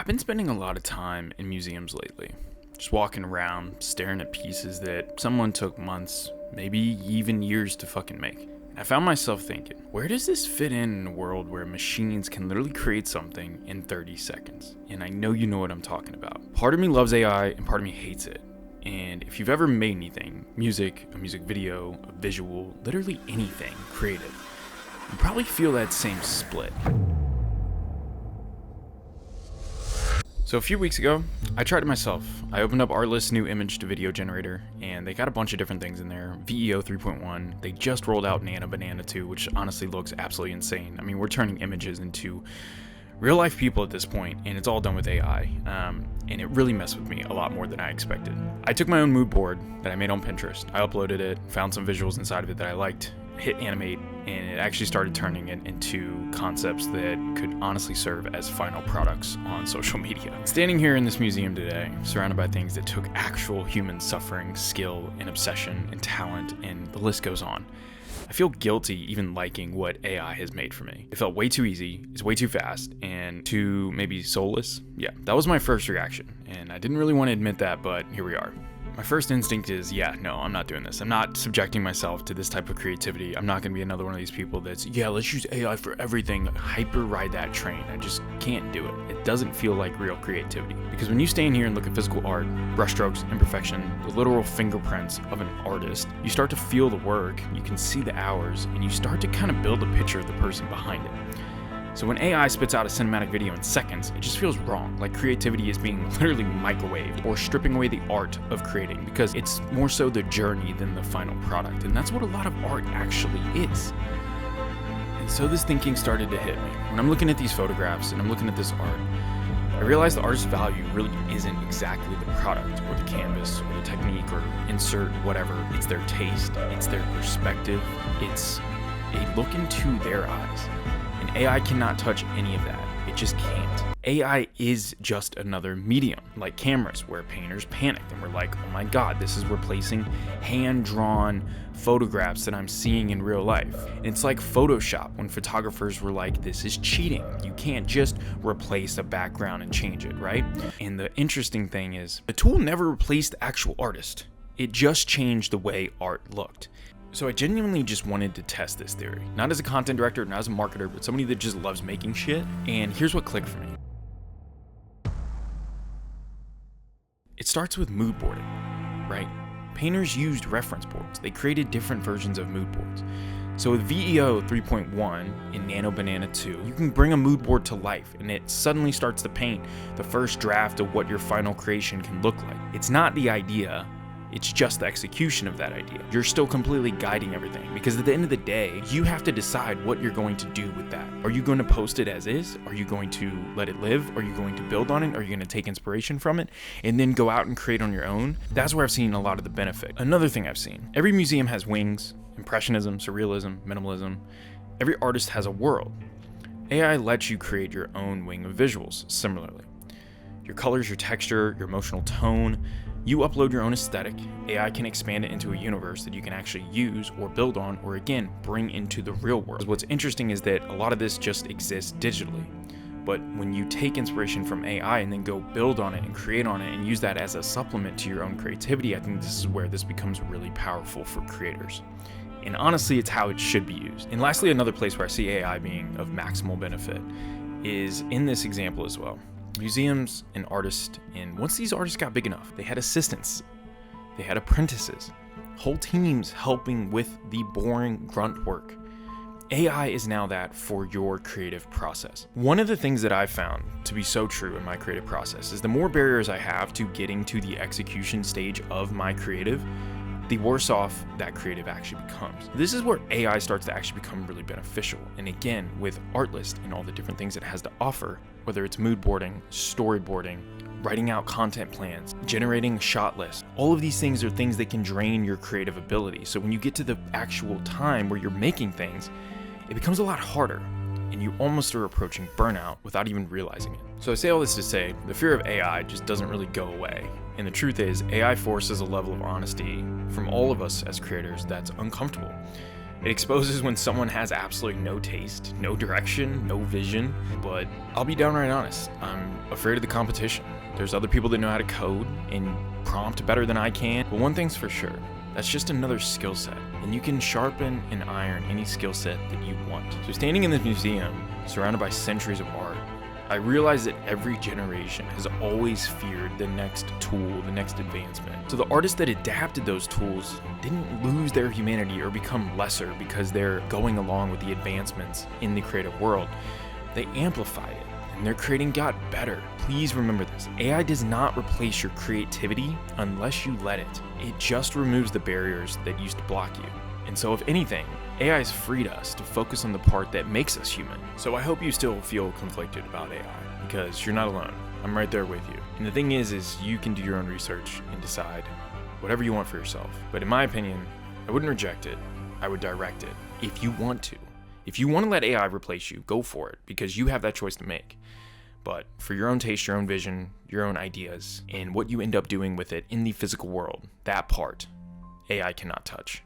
been spending a lot of time in museums lately, just walking around, staring at pieces that someone took months, maybe even years to fucking make. I found myself thinking, where does this fit in a world where machines can literally create something in 30 seconds? And I know you know what I'm talking about. Part of me loves AI and part of me hates it. And if you've ever made anything, music, a music video, a visual, literally anything creative, you probably feel that same split. So a few weeks ago, I tried it myself. I opened up Artlist's new image to video generator, and they got a bunch of different things in there. VEO 3.1, they just rolled out Nano Banana 2, which honestly looks absolutely insane. I mean, we're turning images into real life people at this point, and it's all done with AI. And it really messed with me a lot more than I expected. I took my own mood board that I made on Pinterest. I uploaded it, found some visuals inside of it that I liked, hit animate, and it actually started turning it into concepts that could honestly serve as final products on social media. Standing here in this museum today, surrounded by things that took actual human suffering, skill, and obsession, and talent, and the list goes on, I feel guilty even liking what AI has made for me. It felt way too easy, it's way too fast, and too maybe soulless. Yeah, that was my first reaction, and I didn't really want to admit that, but here we are. My first instinct is, no, I'm not doing this. I'm not subjecting myself to this type of creativity. I'm not going to be another one of these people that's, let's use AI for everything, hyper ride that train. I just can't do it. It doesn't feel like real creativity. Because when you stand here and look at physical art, brushstrokes, imperfection, the literal fingerprints of an artist, you start to feel the work, you can see the hours, and you start to kind of build a picture of the person behind it. So when AI spits out a cinematic video in seconds, it just feels wrong, like creativity is being literally microwaved or stripping away the art of creating, because it's more so the journey than the final product, and that's what a lot of art actually is. And so this thinking started to hit me. When I'm looking at these photographs and I'm looking at this art, I realized the artist's value really isn't exactly the product or the canvas or the technique or insert whatever. It's their taste, it's their perspective, it's a look into their eyes. And AI cannot touch any of that. It just can't. AI is just another medium, like cameras, where painters panicked and were like, oh my god, this is replacing hand-drawn photographs that I'm seeing in real life. And it's like Photoshop, when photographers were like, this is cheating. You can't just replace a background and change it, right? And the interesting thing is, the tool never replaced the actual artist. It just changed the way art looked. So I genuinely just wanted to test this theory. Not as a content director, not as a marketer, but somebody that just loves making shit. And here's what clicked for me. It starts with mood boarding, right? Painters used reference boards. They created different versions of mood boards. So with VEO 3.1 in Nano Banana 2, you can bring a mood board to life, and it suddenly starts to paint the first draft of what your final creation can look like. It's not the idea, it's just the execution of that idea. You're still completely guiding everything, because at the end of the day, you have to decide what you're going to do with that. Are you going to post it as is? Are you going to let it live? Are you going to build on it? Are you going to take inspiration from it and then go out and create on your own? That's where I've seen a lot of the benefit. Another thing I've seen, every museum has wings: impressionism, surrealism, minimalism. Every artist has a world. AI lets you create your own wing of visuals similarly. Your colors, your texture, your emotional tone. You upload your own aesthetic, AI can expand it into a universe that you can actually use or build on, or again, bring into the real world. What's interesting is that a lot of this just exists digitally. But when you take inspiration from AI and then go build on it and create on it and use that as a supplement to your own creativity, I think this is where this becomes really powerful for creators. And honestly, it's how it should be used. And lastly, another place where I see AI being of maximal benefit is in this example as well. Museums and artists, and once these artists got big enough, they had assistants, they had apprentices, whole teams helping with the boring grunt work. AI is now that for your creative process. One of the things that I've found to be so true in my creative process is the more barriers I have to getting to the execution stage of my creative, the worse off that creative actually becomes. This is where AI starts to actually become really beneficial. And again, with Artlist and all the different things it has to offer, whether it's mood boarding, storyboarding, writing out content plans, generating a shot list, all of these things are things that can drain your creative ability. So when you get to the actual time where you're making things, it becomes a lot harder, and you almost are approaching burnout without even realizing it. So I say all this to say, the fear of AI just doesn't really go away. And the truth is, AI forces a level of honesty from all of us as creators that's uncomfortable. It exposes when someone has absolutely no taste, no direction, no vision. But I'll be downright honest, I'm afraid of the competition. There's other people that know how to code and prompt better than I can, but one thing's for sure, that's just another skill set, and you can sharpen and iron any skill set that you want. So standing in this museum, surrounded by centuries of art, I realized that every generation has always feared the next tool, the next advancement. So the artists that adapted those tools didn't lose their humanity or become lesser because they're going along with the advancements in the creative world. They amplified it, and their creating got better. Please remember this. AI does not replace your creativity unless you let it. It just removes the barriers that used to block you. And so if anything, AI has freed us to focus on the part that makes us human. So I hope you still feel conflicted about AI, because you're not alone. I'm right there with you. And the thing is you can do your own research and decide whatever you want for yourself. But in my opinion, I wouldn't reject it. I would direct it if you want to. If you want to let AI replace you, go for it, because you have that choice to make. But for your own taste, your own vision, your own ideas, and what you end up doing with it in the physical world, that part, AI cannot touch.